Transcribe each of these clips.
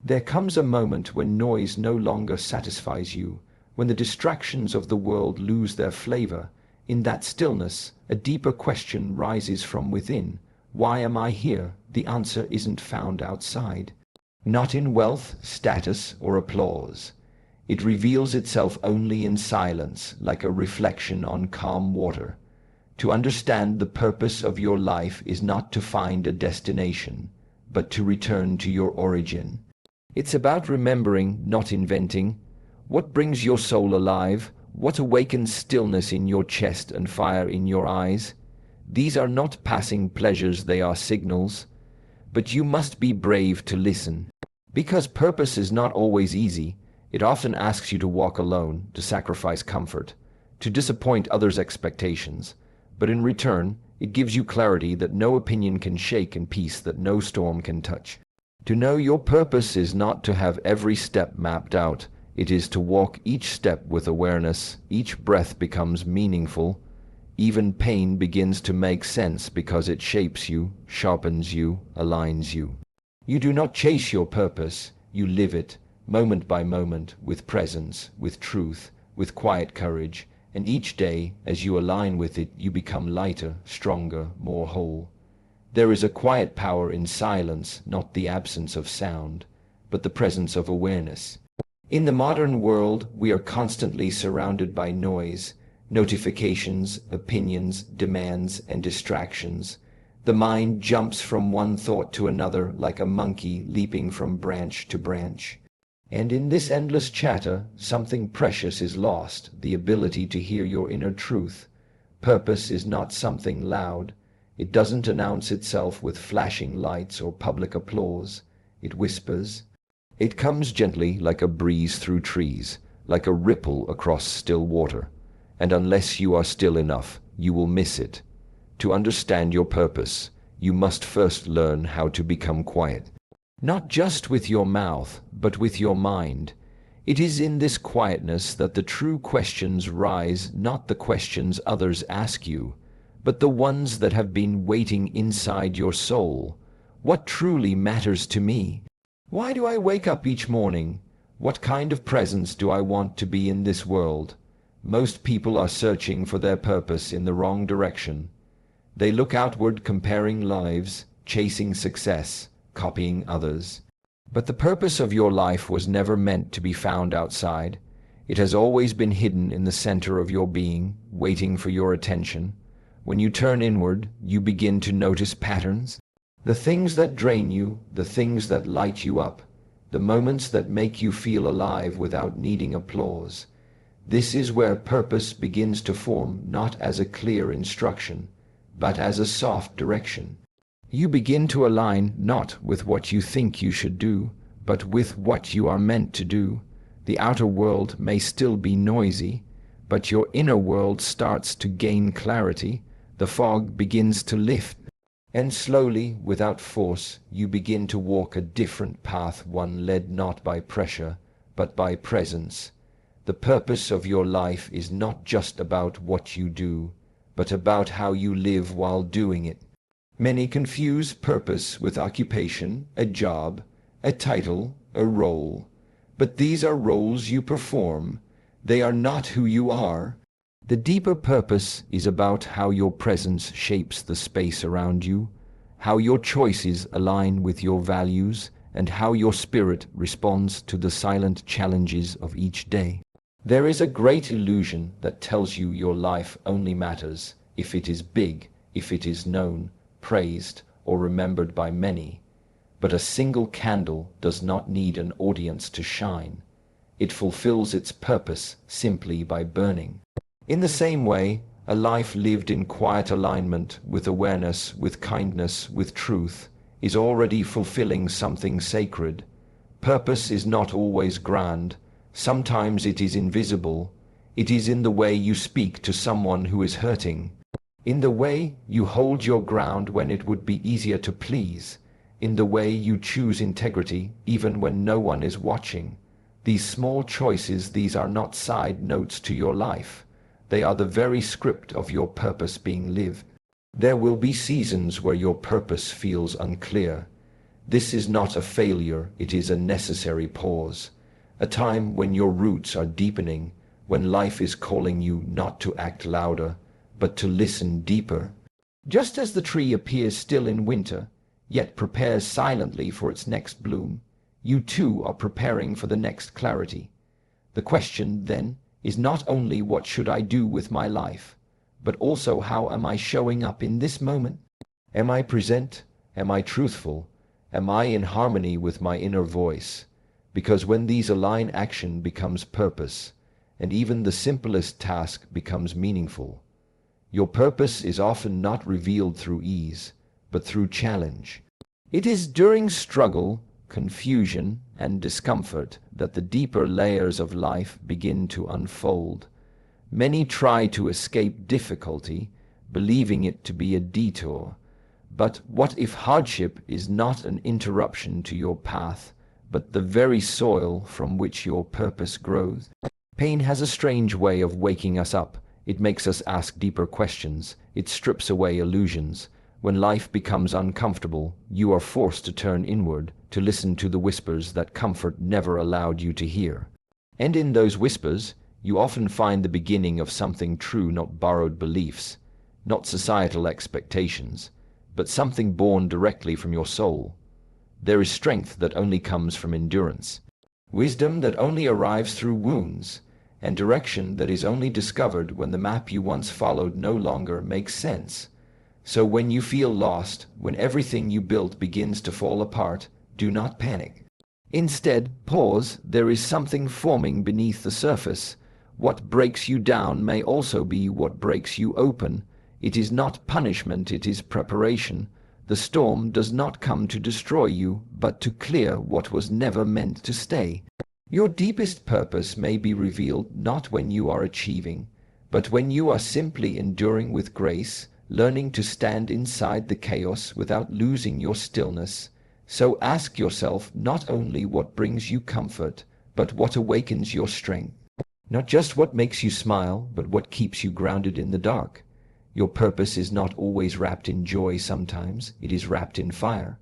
There comes a moment when noise no longer satisfies you, when the distractions of the world lose their flavor. In that stillness, a deeper question rises from within. Why am I here? The answer isn't found outside. Not in wealth, status, or applause. It reveals itself only in silence, like a reflection on calm water. To understand the purpose of your life is not to find a destination, but to return to your origin. It's about remembering, not inventing. What brings your soul alive? What awakens stillness in your chest and fire in your eyes? These are not passing pleasures, they are signals. But you must be brave to listen. Because purpose is not always easy. It often asks you to walk alone, to sacrifice comfort, to disappoint others' expectations. But in return, it gives you clarity that no opinion can shake and peace that no storm can touch. To know your purpose is not to have every step mapped out. It is to walk each step with awareness. Each breath becomes meaningful. Even pain begins to make sense because it shapes you, sharpens you, aligns you. You do not chase your purpose. You live it, moment by moment, with presence, with truth, with quiet courage. And each day, as you align with it, you become lighter, stronger, more whole. There is a quiet power in silence, not the absence of sound, but the presence of awareness. In the modern world, we are constantly surrounded by noise, notifications, opinions, demands, and distractions. The mind jumps from one thought to another like a monkey leaping from branch to branch. And in this endless chatter, something precious is lost, the ability to hear your inner truth. Purpose is not something loud. It doesn't announce itself with flashing lights or public applause. It whispers. It comes gently like a breeze through trees, like a ripple across still water. And unless you are still enough, you will miss it. To understand your purpose, you must first learn how to become quiet. Not just with your mouth, but with your mind. It is in this quietness that the true questions rise, not the questions others ask you, but the ones that have been waiting inside your soul. What truly matters to me? Why do I wake up each morning? What kind of presence do I want to be in this world? Most people are searching for their purpose in the wrong direction. They look outward, comparing lives, chasing success, copying others. But the purpose of your life was never meant to be found outside. It has always been hidden in the center of your being, waiting for your attention. When you turn inward, you begin to notice patterns. The things that drain you, the things that light you up, the moments that make you feel alive without needing applause. This is where purpose begins to form, not as a clear instruction, but as a soft direction. You begin to align not with what you think you should do, but with what you are meant to do. The outer world may still be noisy, but your inner world starts to gain clarity. The fog begins to lift, and slowly, without force, you begin to walk a different path, one led not by pressure, but by presence. The purpose of your life is not just about what you do, but about how you live while doing it. Many confuse purpose with occupation, a job, a title, a role. But these are roles you perform. They are not who you are. The deeper purpose is about how your presence shapes the space around you, how your choices align with your values, and how your spirit responds to the silent challenges of each day. There is a great illusion that tells you your life only matters if it is big, if it is known, praised, or remembered by many. But a single candle does not need an audience to shine. It fulfills its purpose simply by burning. In the same way, a life lived in quiet alignment with awareness, with kindness, with truth, is already fulfilling something sacred. Purpose is not always grand. Sometimes it is invisible. It is in the way you speak to someone who is hurting, in the way you hold your ground when it would be easier to please, in the way you choose integrity even when no one is watching. These small choices, these are not side notes to your life. They are the very script of your purpose being lived. There will be seasons where your purpose feels unclear. This is not a failure, it is a necessary pause, a time when your roots are deepening, when life is calling you not to act louder, but to listen deeper. Just as the tree appears still in winter, yet prepares silently for its next bloom, you too are preparing for the next clarity. The question, then, is not only what should I do with my life, but also how am I showing up in this moment? Am I present? Am I truthful? Am I in harmony with my inner voice? Because when these align, action becomes purpose, and even the simplest task becomes meaningful. Your purpose is often not revealed through ease, but through challenge. It is during struggle, confusion, and discomfort that the deeper layers of life begin to unfold. Many try to escape difficulty, believing it to be a detour. But what if hardship is not an interruption to your path, but the very soil from which your purpose grows? Pain has a strange way of waking us up. It makes us ask deeper questions. It strips away illusions. When life becomes uncomfortable, you are forced to turn inward, to listen to the whispers that comfort never allowed you to hear. And in those whispers, you often find the beginning of something true, not borrowed beliefs, not societal expectations, but something born directly from your soul. There is strength that only comes from endurance, wisdom that only arrives through wounds, and direction that is only discovered when the map you once followed no longer makes sense. So when you feel lost, when everything you built begins to fall apart, do not panic. Instead, pause. There is something forming beneath the surface. What breaks you down may also be what breaks you open. It is not punishment, it is preparation. The storm does not come to destroy you, but to clear what was never meant to stay. Your deepest purpose may be revealed not when you are achieving, but when you are simply enduring with grace, learning to stand inside the chaos without losing your stillness. So ask yourself not only what brings you comfort, but what awakens your strength. Not just what makes you smile, but what keeps you grounded in the dark. Your purpose is not always wrapped in joy. Sometimes it is wrapped in fire.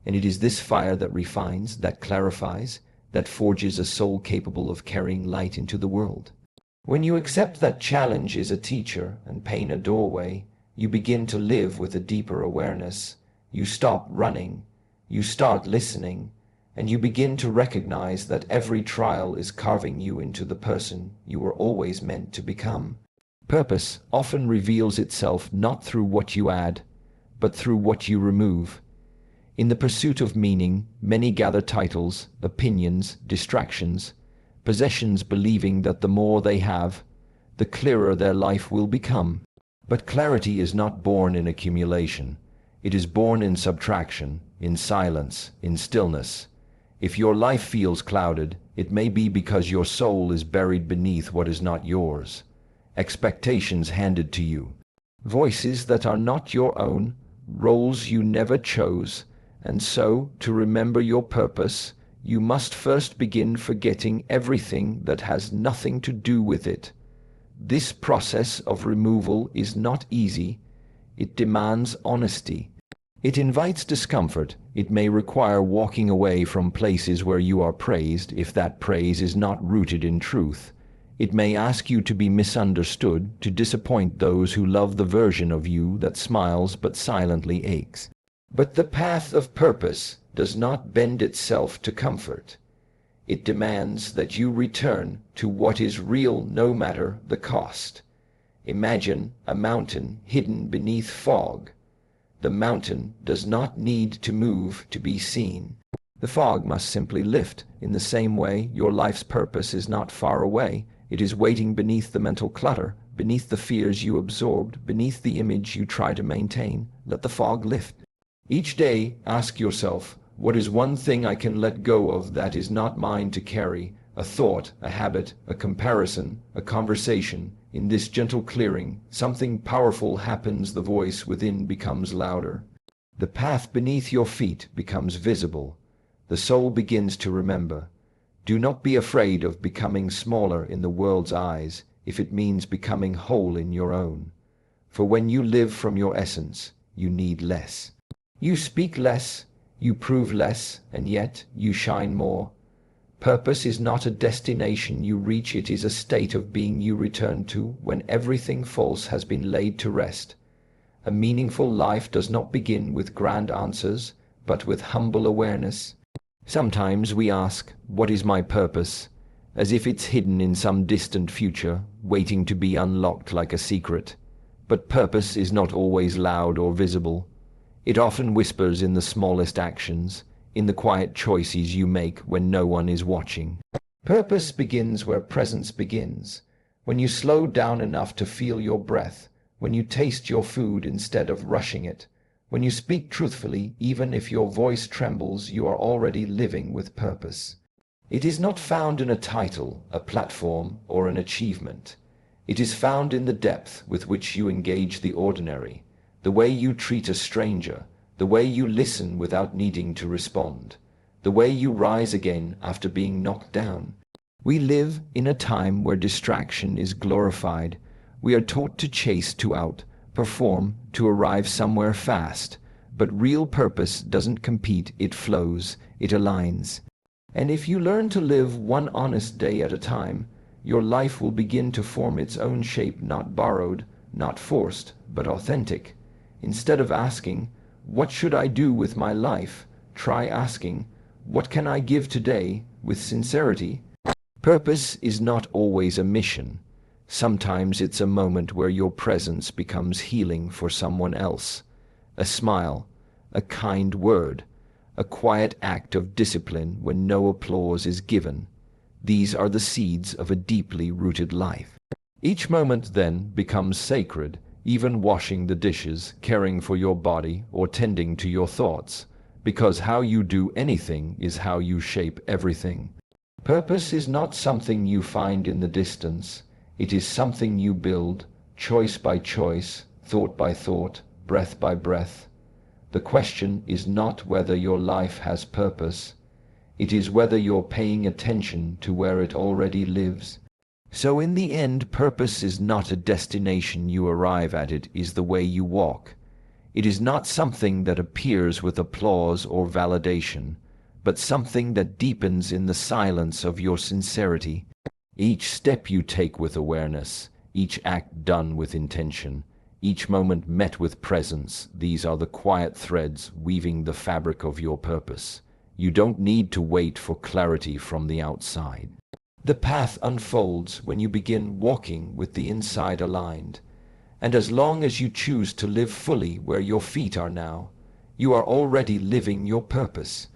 And it is this fire that refines, that clarifies, that forges a soul capable of carrying light into the world. When you accept that challenge is a teacher and pain a doorway, you begin to live with a deeper awareness. You stop running, you start listening, and you begin to recognize that every trial is carving you into the person you were always meant to become. Purpose often reveals itself not through what you add, but through what you remove. In the pursuit of meaning, many gather titles, opinions, distractions, possessions, believing that the more they have, the clearer their life will become. But clarity is not born in accumulation. It is born in subtraction, in silence, in stillness. If your life feels clouded, it may be because your soul is buried beneath what is not yours. Expectations handed to you, voices that are not your own, roles you never chose. And so, to remember your purpose, you must first begin forgetting everything that has nothing to do with it. This process of removal is not easy. It demands honesty. It invites discomfort. It may require walking away from places where you are praised if that praise is not rooted in truth. It may ask you to be misunderstood, to disappoint those who love the version of you that smiles but silently aches. But the path of purpose does not bend itself to comfort. It demands that you return to what is real no matter the cost. Imagine a mountain hidden beneath fog. The mountain does not need to move to be seen. The fog must simply lift. In the same way, your life's purpose is not far away. It is waiting beneath the mental clutter, beneath the fears you absorbed, beneath the image you try to maintain. Let the fog lift. Each day, ask yourself, what is one thing I can let go of that is not mine to carry? A thought, a habit, a comparison, a conversation. In this gentle clearing, something powerful happens. The voice within becomes louder. The path beneath your feet becomes visible. The soul begins to remember. Do not be afraid of becoming smaller in the world's eyes if it means becoming whole in your own. For when you live from your essence, you need less. You speak less, You prove less, and yet you shine more. Purpose is not a destination you reach, it is a state of being you return to when everything false has been laid to rest. A meaningful life does not begin with grand answers, but with humble awareness. Sometimes we ask, "What is my purpose?" as if it's hidden in some distant future, waiting to be unlocked like a secret. But purpose is not always loud or visible. It often whispers in the smallest actions, in the quiet choices you make when no one is watching. Purpose begins where presence begins, when you slow down enough to feel your breath, when you taste your food instead of rushing it, when you speak truthfully even if your voice trembles. You are already living with purpose. It is not found in a title, a platform, or an achievement. It is found in the depth with which you engage the ordinary, the way you treat a stranger, the way you listen without needing to respond, the way you rise again after being knocked down. We live in a time where distraction is glorified. We are taught to chase, to outperform, to arrive somewhere fast. But real purpose doesn't compete, it flows, it aligns. And if you learn to live one honest day at a time, your life will begin to form its own shape, not borrowed, not forced, but authentic. Instead of asking, "What should I do with my life?" try asking, "What can I give today?" with sincerity. Purpose is not always a mission. Sometimes it's a moment where your presence becomes healing for someone else. A smile, a kind word, a quiet act of discipline when no applause is given. These are the seeds of a deeply rooted life. Each moment then becomes sacred, even washing the dishes, caring for your body, or tending to your thoughts, because how you do anything is how you shape everything. Purpose is not something you find in the distance. It is something you build, choice by choice, thought by thought, breath by breath. The question is not whether your life has purpose. It is whether you're paying attention to where it already lives. So in the end, purpose is not a destination you arrive at, it is the way you walk. It is not something that appears with applause or validation, but something that deepens in the silence of your sincerity. Each step you take with awareness, each act done with intention, each moment met with presence, these are the quiet threads weaving the fabric of your purpose. You don't need to wait for clarity from the outside. The path unfolds when you begin walking with the inside aligned. And as long as you choose to live fully where your feet are now, you are already living your purpose.